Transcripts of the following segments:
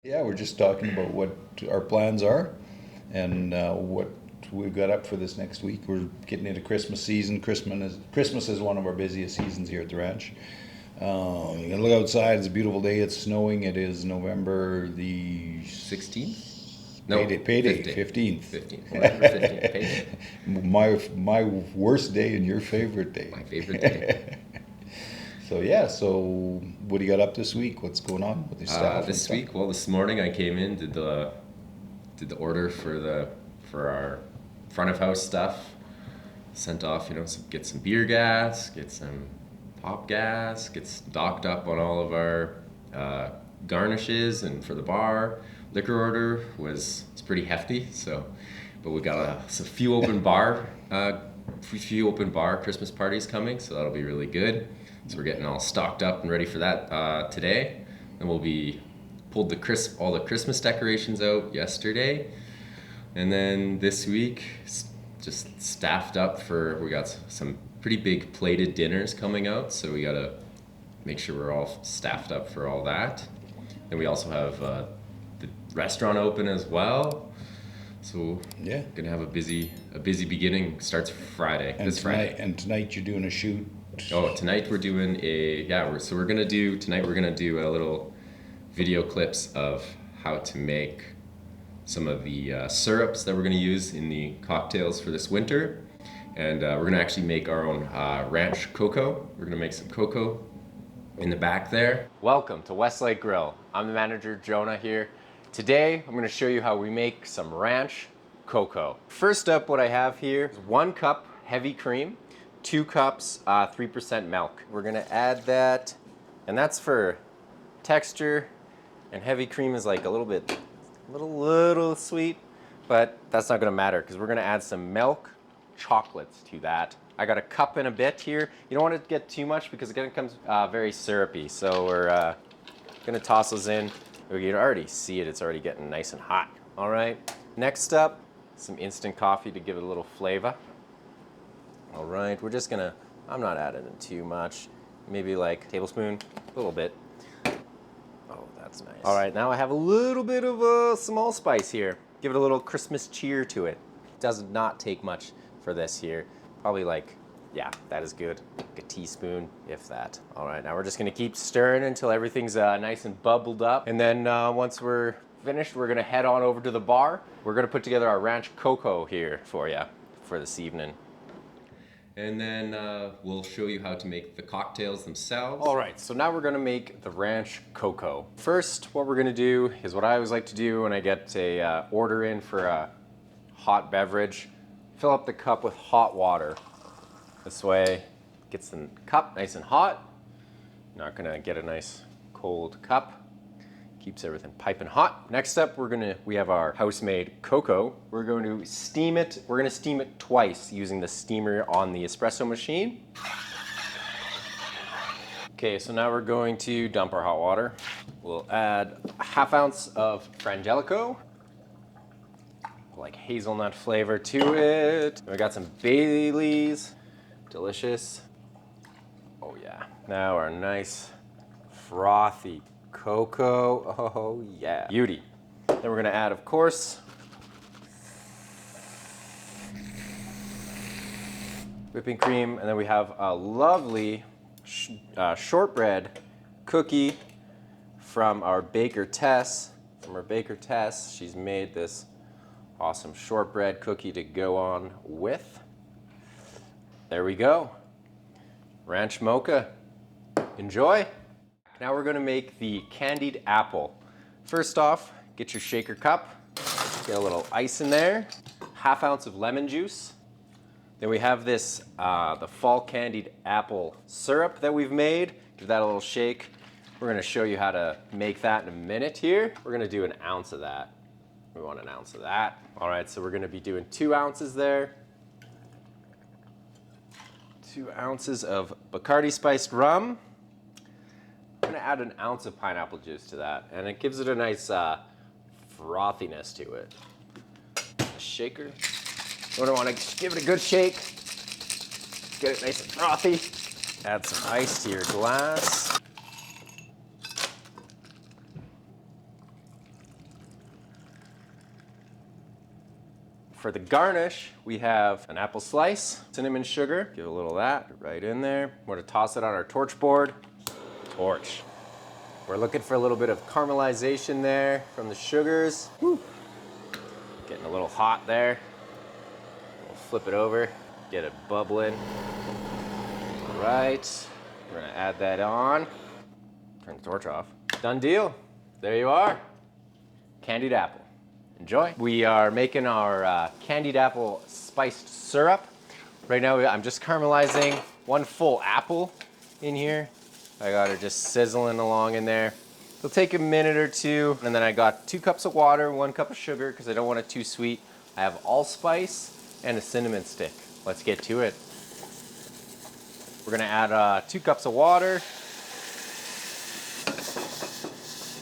Yeah, we're just talking about what our plans are and what we've got up for this next week. We're getting into Christmas season. Christmas is one of our busiest seasons here at the ranch. You can look outside. It's a beautiful day. It's snowing. It is November the 16th? No, payday 15th. 15th. 15th. November 15th. Payday. My worst day and your favorite day. My favorite day. So yeah. So what do you got up this week? What's going on with your staff and This stuff? week, well, this morning I came in, did the order for our front of house stuff. Sent off, get some beer gas, get some pop gas, get stocked up on all of our garnishes, and for the bar, liquor order was it's pretty hefty. So, but we got a few open bar Christmas parties coming, so that'll be really good. So we're getting all stocked up and ready for that today. Then we'll be pulled all the Christmas decorations out yesterday, and then this week just staffed up we got some pretty big plated dinners coming out, so we gotta make sure we're all staffed up for all that. Then we also have the restaurant open as well, so Yeah. gonna have a busy beginning. Starts Friday. And This Friday. tonight you're doing a shoot. Oh, tonight we're doing we're gonna do a little video clips of how to make some of the syrups that we're gonna use in the cocktails for this winter, and we're gonna actually make our own ranch cocoa. We're gonna make some cocoa in the back there. Welcome to Westlake Grill. I'm the manager, Jonah here. Today I'm gonna show you how we make some ranch cocoa. First up, what I have here is 1 cup heavy cream, 2 cups 3% milk. We're gonna add that, and that's for texture, and heavy cream is like a little sweet, but that's not gonna matter because we're gonna add some milk chocolates to that. I got a cup and a bit here. You don't want to get too much because it becomes very syrupy, so we're gonna toss those in. You can already see it, it's already getting nice and hot. All right, next up, some instant coffee to give it a little flavor. All right, I'm not adding in too much, maybe like a tablespoon, a little bit. Oh, that's nice. All right, now I have a little bit of a small spice here. Give it a little Christmas cheer to it. Does not take much for this here. Probably yeah, that is good. Like a teaspoon, if that. All right, now we're just gonna keep stirring until everything's nice and bubbled up. And then once we're finished, we're gonna head on over to the bar. We're gonna put together our ranch cocoa here for you for this evening. And then we'll show you how to make the cocktails themselves. All right, so now we're gonna make the ranch cocoa. First, what we're gonna do is what I always like to do when I get a order in for a hot beverage. Fill up the cup with hot water. This way, gets the cup nice and hot. Not gonna get a nice cold cup. Keeps everything piping hot. Next up, we have our house-made cocoa. We're going to steam it. We're gonna steam it twice using the steamer on the espresso machine. Okay, so now we're going to dump our hot water. We'll add a ½ ounce of Frangelico, like hazelnut flavor to it. We got some Baileys, delicious. Oh yeah. Now our nice frothy cocoa, oh yeah, beauty. Then we're gonna add, of course, whipping cream, and then we have a lovely shortbread cookie from our baker Tess. She's made this awesome shortbread cookie to go on with. There we go. Ranch mocha. Enjoy. Now we're gonna make the candied apple. First off, get your shaker cup, get a little ice in there, ½ ounce of lemon juice. Then we have this, the fall candied apple syrup that we've made. Give that a little shake. We're gonna show you how to make that in a minute here. We're gonna do 1 ounce of that. We want 1 ounce of that. All right, so we're gonna be doing 2 ounces there. 2 ounces of Bacardi spiced rum. I'm gonna add 1 ounce of pineapple juice to that, and it gives it a nice frothiness to it. A shaker. We're gonna wanna give it a good shake. Get it nice and frothy. Add some ice to your glass. For the garnish, we have an apple slice, cinnamon sugar, give a little of that right in there. We're gonna toss it on our torch board. Torch. We're looking for a little bit of caramelization there from the sugars. Woo. Getting a little hot there. We'll flip it over, get it bubbling. All right, we're gonna add that on. Turn the torch off. Done deal. There you are. Candied apple. Enjoy. We are making our candied apple spiced syrup. Right now I'm just caramelizing 1 full apple in here. I got her just sizzling along in there. It'll take a minute or two, and then I got 2 cups of water, 1 cup of sugar because I don't want it too sweet. I have allspice and a cinnamon stick. Let's get to it. We're gonna add 2 cups of water.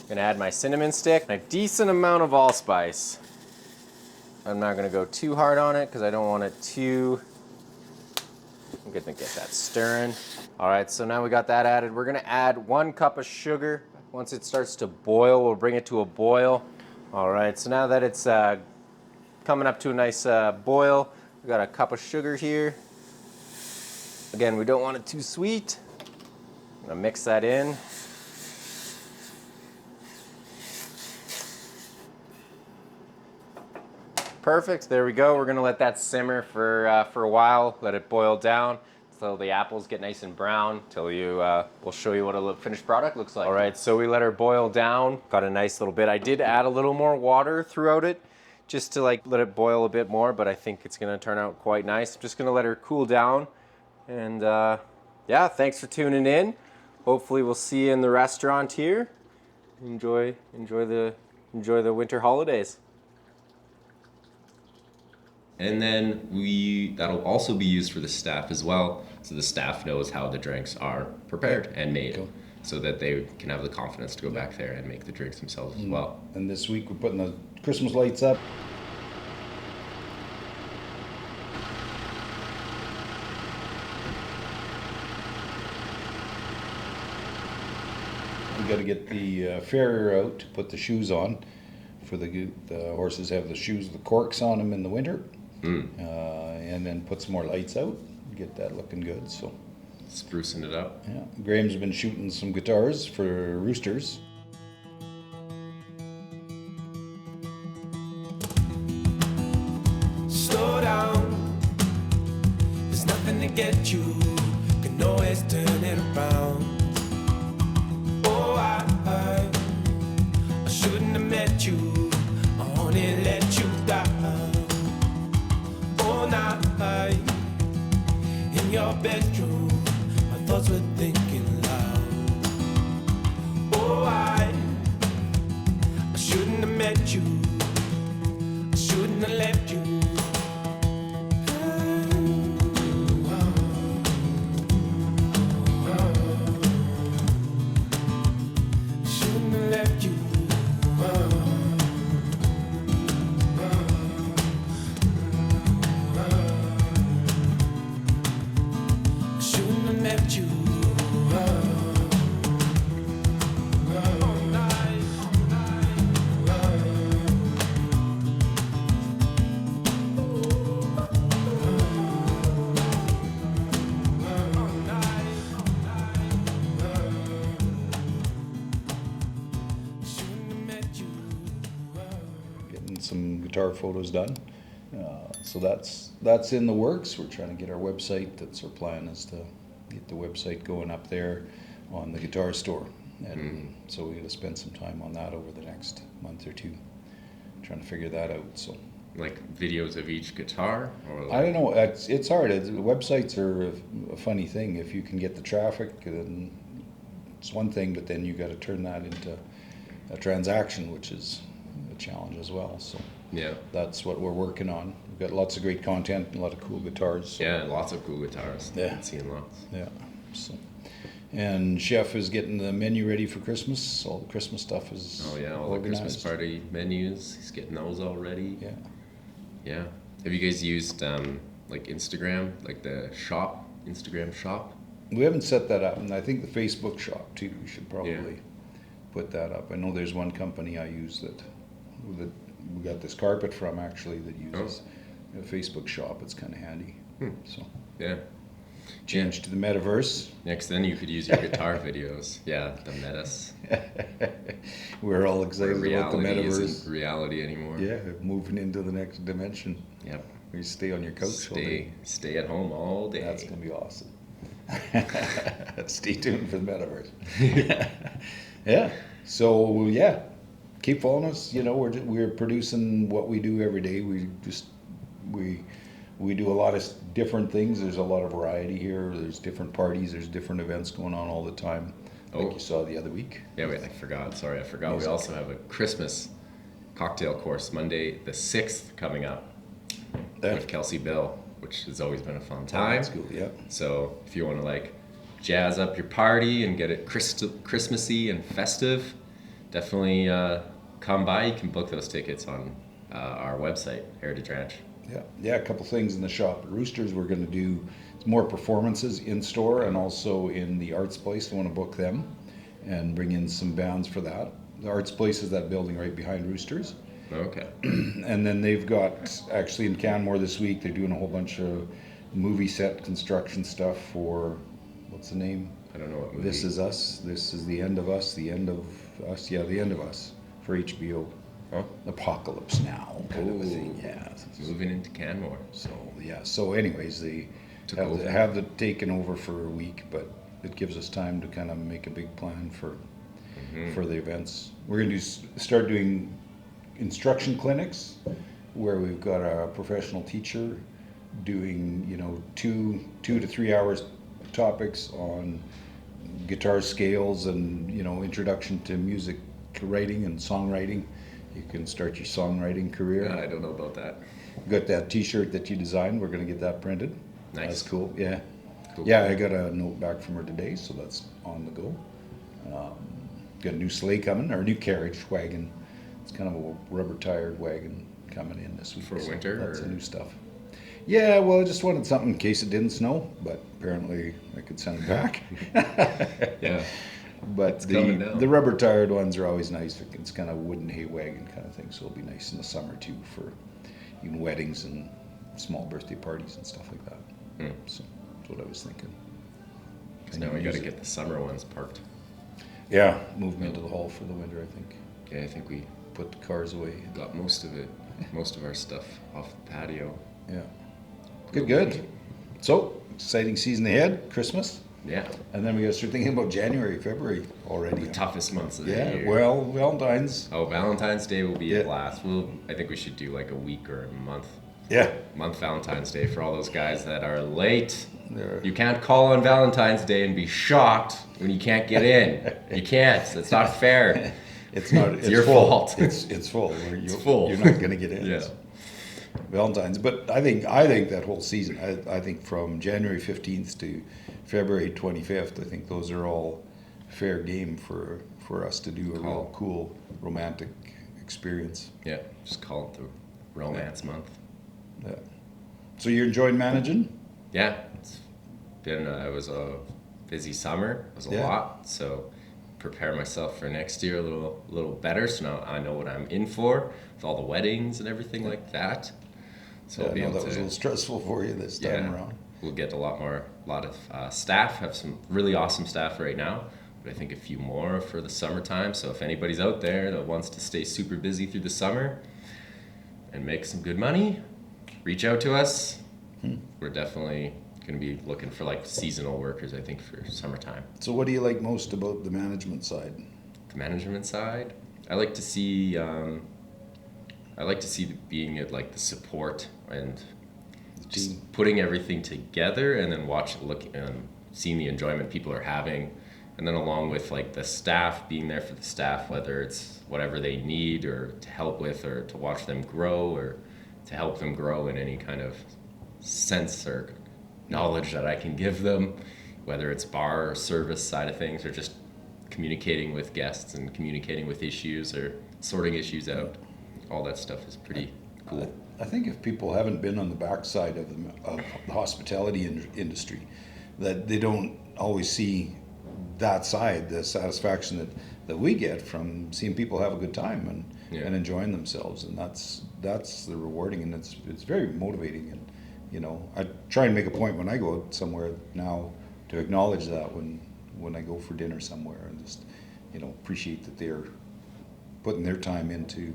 Gonna add my cinnamon stick, a decent amount of allspice. I'm not gonna go too hard on it because I don't want it too. I'm gonna get that stirring. All right, so now we got that added. We're gonna add 1 cup of sugar. Once it starts to boil, we'll bring it to a boil. All right, so now that it's coming up to a nice boil, we got a cup of sugar here. Again, we don't want it too sweet. I'm gonna mix that in. Perfect, there we go. We're gonna let that simmer for a while, let it boil down so the apples get nice and brown till we'll show you what a finished product looks like. All right, so we let her boil down, got a nice little bit. I did add a little more water throughout it just to let it boil a bit more, but I think it's gonna turn out quite nice. I'm just gonna let her cool down, and yeah, thanks for tuning in. Hopefully we'll see you in the restaurant here. Enjoy the winter holidays. And then that'll also be used for the staff as well, so the staff knows how the drinks are prepared and made, cool, so that they can have the confidence to go back there and make the drinks themselves as well. And this week we're putting the Christmas lights up. We got to get the farrier out to put the shoes on. For the horses have the shoes, the corks on them in the winter. And then put some more lights out, get that looking good. So sprucing it up. Yeah, Graham's been shooting some guitars for roosters. Slow down, there's nothing to get you, can always turn it around. Oh, I shouldn't have met you, I only let you down. In your bedroom, my thoughts were thinking loud. Oh, I shouldn't have met you, I shouldn't have left you. Shouldn't have left you. Some guitar photos done, so that's in the works. We're trying to get our website. That's our plan, is to get the website going up there on the guitar store, and so we're going to spend some time on that over the next month or two, trying to figure that out. So like videos of each guitar, or like... I don't know. It's hard. Websites are a funny thing. If you can get the traffic, then it's one thing, but then you got to turn that into a transaction, which is a challenge as well. So yeah, that's what we're working on. We've got lots of great content and a lot of cool guitars. So. Yeah, lots of cool guitars. Yeah, I've seen lots. Yeah. So, and Chef is getting the menu ready for Christmas. All the Christmas stuff is all organized. The Christmas party menus. He's getting those all ready. Yeah. Yeah. Have you guys used like Instagram, like the shop, Instagram shop? We haven't set that up, and I think the Facebook shop too. We should probably put that up. I know there's one company I use that we got this carpet from, actually, that uses a Facebook shop. It's kind of handy. So Yeah. change to the metaverse. Next, then you could use your guitar videos. Yeah, the metas. We're all excited about the Reality metaverse. isn't reality anymore. Yeah, moving into the next dimension. Yep. You stay on your couch all day. Stay at home all day. That's gonna be awesome. Stay tuned for the metaverse. Yeah. So yeah, keep following us. You know, we're producing what we do every day. We do a lot of different things. There's a lot of variety here. There's different parties. There's different events going on all the time. Like you saw the other week. Yeah, wait, I forgot. Sorry, I forgot. We also have a Christmas cocktail course Monday the 6th coming up with Kelsey Bill, which has always been a fun time. That's cool. Yeah. So if you want to like jazz up your party and get it Christmassy and festive, definitely come by. You can book those tickets on our website, Heritage Ranch. Yeah, a couple things in the shop. At Roosters, we're going to do more performances in store and also in the Arts Place. I want to book them and bring in some bands for that. The Arts Place is that building right behind Roosters. Okay. And then they've got, actually in Canmore this week, they're doing a whole bunch of movie set construction stuff for, what's the name? I don't know what movie. This Is Us. This is the end of us. The end of us. Yeah, the end of us for HBO. Huh? Apocalypse Now kind of a thing. Yeah. Moving into Canmore. So yeah. So anyways, they have the taken over for a week, but it gives us time to kind of make a big plan for the events. We're going to start doing instruction clinics where we've got a professional teacher doing 2 to 3 hours topics on guitar scales and introduction to music writing and songwriting. You can start your songwriting career. I don't know about that. Got that t-shirt that you designed. We're going to get that printed. Nice. That's cool. Yeah. Cool. Yeah, I got a note back from her today, so that's on the go. Got a new sleigh coming, or a new carriage wagon. It's kind of a rubber-tired wagon coming in this week. For so winter, that's or? the new stuff. Yeah, well, I just wanted something in case it didn't snow, but apparently I could send it back. Yeah. But the rubber-tired ones are always nice. It's kind of wooden hay wagon kind of thing, so it'll be nice in the summer too for even weddings and small birthday parties and stuff like that. So that's what I was thinking. So now we got to get the summer ones parked. Yeah, move them into the hall for the winter, I think. Yeah, I think we Put the cars away. got most of our stuff off the patio. Yeah. Good. So, exciting season ahead, Christmas. Yeah. And then we got to start thinking about January, February already. The toughest months of the Yeah, year. well, Valentine's. Oh, Valentine's Day will be Yeah. a blast. I think we should do like a week or a month Yeah. Valentine's Day for all those guys that are late. There. You can't call on Valentine's Day and be shocked when you can't get in. You can't. That's not fair. It's not. It's your full. fault. It's full. It's full. You're not going to get in. Yeah. So. Valentine's, but I think that whole season. I think from January 15th to February 25th. I think those are all fair game for us to do a real cool romantic experience. Yeah, just call it the romance month. Yeah. So you're enjoying managing? Yeah, it's been it was a busy summer. It was a Yeah. lot, so prepare myself for next year a little better. So now I know what I'm in for with all the weddings and everything like that. So I'll be I know able that was a to. little stressful for you this time around. We'll get a lot of staff. Have some really awesome staff right now, but I think a few more for the summertime. So if anybody's out there that wants to stay super busy through the summer and make some good money, reach out to us. We're definitely going to be looking for like seasonal workers, I think, for summertime. So what do you like most about the management side? The management side, I like to see being at like the support and just putting everything together, and then seeing the enjoyment people are having, and then along with like the staff, being there for the staff, whether it's whatever they need or to help with or to watch them grow or to help them grow in any kind of sense or knowledge that I can give them, whether it's bar or service side of things or just communicating with guests and communicating with issues or sorting issues out. All that stuff is pretty cool. I think if people haven't been on the backside of the hospitality industry, that they don't always see that side, the satisfaction that we get from seeing people have a good time and enjoying themselves, and that's the rewarding, and it's very motivating. And you know, I try and make a point when I go out somewhere now to acknowledge that when I go for dinner somewhere, and just, you know, appreciate that they're putting their time into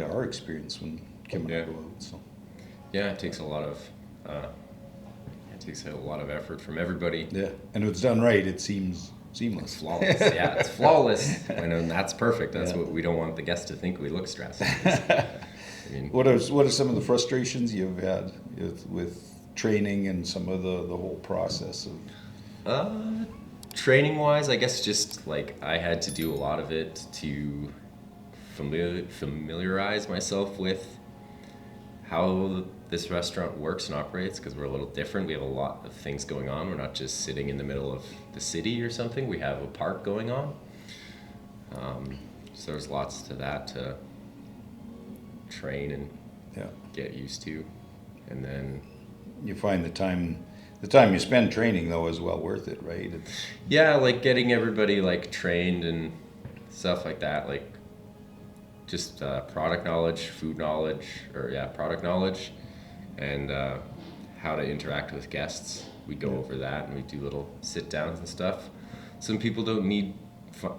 our experience when Kim and I go out. So yeah, it takes a lot of effort from everybody. yeah, and if it's done right, it seems seamless. It's flawless. Yeah, it's flawless. And that's perfect. That's what we don't want the guests to think we look stressed. I mean, What are some of the frustrations you've had with training and some of the whole process of? Training wise, I guess just like I had to do a lot of it to familiarize myself with how this restaurant works and operates, because we're a little different. We have a lot of things going on. We're not just sitting in the middle of the city or something. We have a park going on. So there's lots to that to train and get used to. And then You find the time you spend training though is well worth it, right? yeah, like getting everybody like trained and stuff like that, like just product knowledge, food knowledge, product knowledge, and how to interact with guests. We go over that and we do little sit downs and stuff. Some people don't need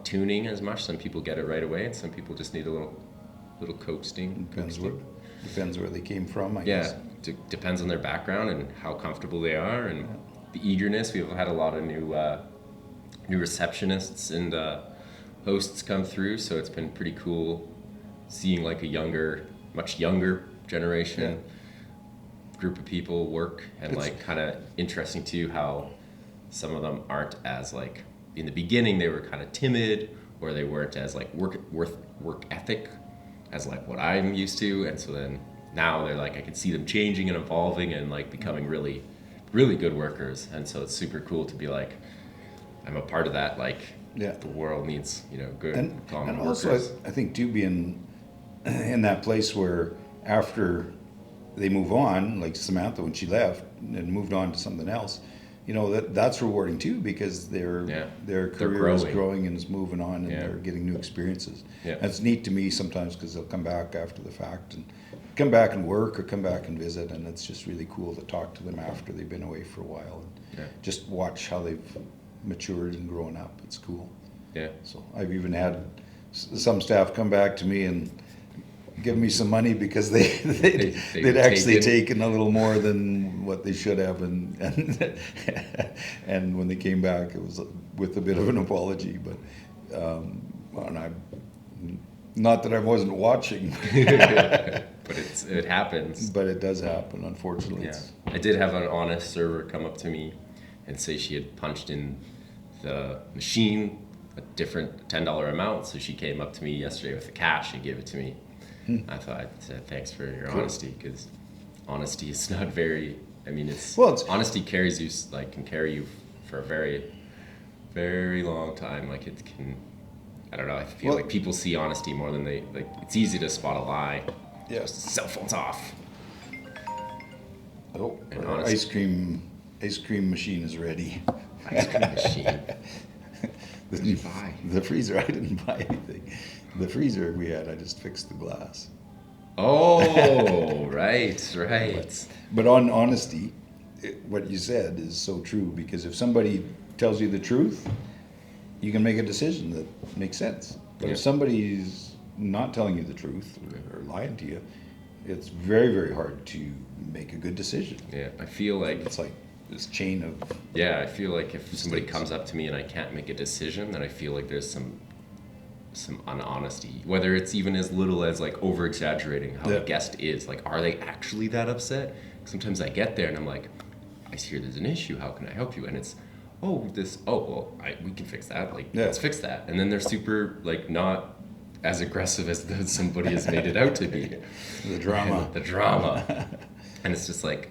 tuning as much. Some people get it right away, and some people just need a little coaxing. Depends where they came from, I guess. Depends on their background and how comfortable they are, and the eagerness. We've had a lot of new receptionists and hosts come through, so it's been pretty cool seeing like much younger generation group of people work, and like kind of interesting too how some of them aren't as like, in the beginning they were kind of timid, or they weren't as like work ethic as like what I'm used to, and so then now they're like, I can see them changing and evolving and like becoming really, really good workers. And so it's super cool to be like, I'm a part of that. Like, the world needs, good, common and workers. also I think too, being in that place where after they move on, like Samantha when she left and moved on to something else, that's rewarding too, because their career is growing and is moving on, and they're getting new experiences. And it's neat to me sometimes, because they'll come back after the fact and come back and work or come back and visit, and it's just really cool to talk to them after they've been away for a while and just watch how they've matured and grown up. It's cool. So I've even had some staff come back to me and give me some money because they'd actually taken a little more than what they should have, and and when they came back, it was with a bit of an apology, but and I, not that I wasn't watching, but it happens. But it does happen, unfortunately. Yeah. I did have an honest server come up to me and say she had punched in the machine a different $10 amount, so she came up to me yesterday with the cash and gave it to me. I said, thanks for your honesty, because honesty is not very, honesty carries you, like, can carry you for a very, very long time. Like, it can, I don't know, I feel like people see honesty more than they, like, it's easy to spot a lie. Yeah. Just the cell phone's off. Oh, our ice cream machine is ready. Ice cream machine. What did you buy? The freezer, I didn't buy anything. The freezer we had, I just fixed the glass. Oh, right. But on honesty, what you said is so true, because if somebody tells you the truth, you can make a decision that makes sense. But if somebody's not telling you the truth or lying to you, it's very, very hard to make a good decision. Yeah, I feel like it's like this chain of... Yeah, I feel like if somebody comes up to me and I can't make a decision, then I feel like there's some unhonesty, whether it's even as little as like over exaggerating how the guest is. Like, are they actually that upset? Sometimes I get there and I'm like, I hear there's an issue, how can I help you? And it's, we can fix that, like, let's fix that. And then they're super, like, not as aggressive as somebody has made it out to be. The drama. And it's just like,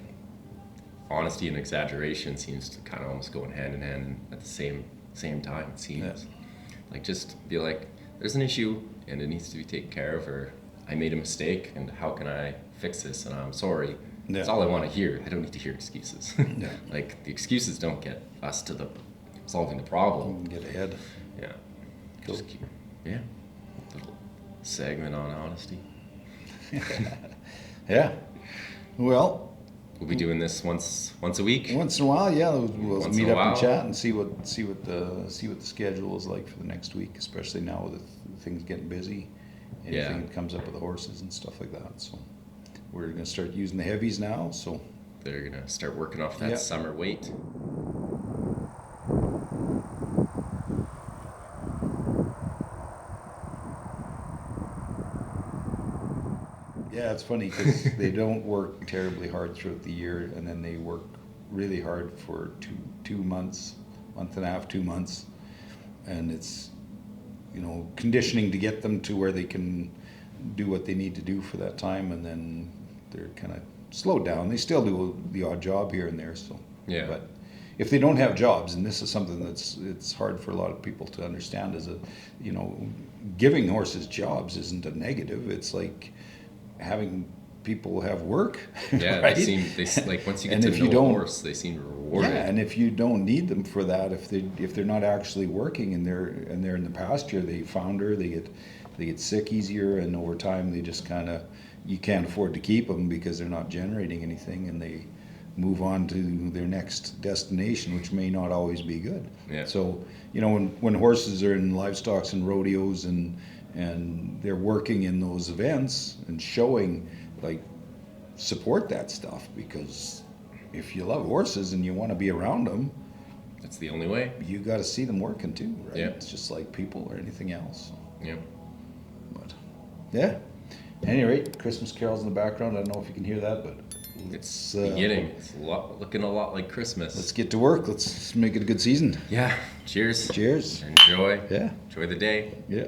honesty and exaggeration seems to kind of almost go hand in hand at the same time, it seems. Like, just be like, there's an issue and it needs to be taken care of, or I made a mistake and how can I fix this, and I'm sorry. That's all I want to hear. I don't need to hear excuses. Like, the excuses don't get us to the solving the problem. Get ahead. Yeah. Cool. Just keep, yeah. Little segment on honesty. Yeah. Well, We'll be doing this once a week. once in a while, yeah, we'll Once meet in a up and while. chat and see what the schedule is like for the next week, especially now with things getting busy. Anything Yeah. that comes up with the horses and stuff like that. So we're gonna start using the heavies now. So They're gonna start working off that Yeah. summer weight. yeah, it's funny because they don't work terribly hard throughout the year, and then they work really hard for two months, month and a half, 2 months, and it's conditioning to get them to where they can do what they need to do for that time, and then they're kind of slowed down. They still do the odd job here and there, so Yeah. But if they don't have jobs, and this is something it's hard for a lot of people to understand, is giving horses jobs isn't a negative. It's like having people have work. Yeah, right? like once you And get if to you know a don't- horse, they seem rewarded. Yeah, and if you don't need them for that, if they're not actually working and they're in the pasture, they founder, they get sick easier, and over time they just kind of, you can't afford to keep them because they're not generating anything, and they move on to their next destination, which may not always be good. Yeah. So when horses are in livestocks and rodeos and they're working in those events and showing, like, support that stuff, because if you love horses and you want to be around them, That's the only way. you got to see them working too, right? Yeah. It's just like people or anything else. Yeah. But yeah, at any rate, Christmas carols in the background. I don't know if you can hear that, but It's beginning. It's looking a lot like Christmas. let's get to work. Let's make it a good season. Yeah. Cheers. Cheers. Enjoy. Yeah. Enjoy the day. Yeah.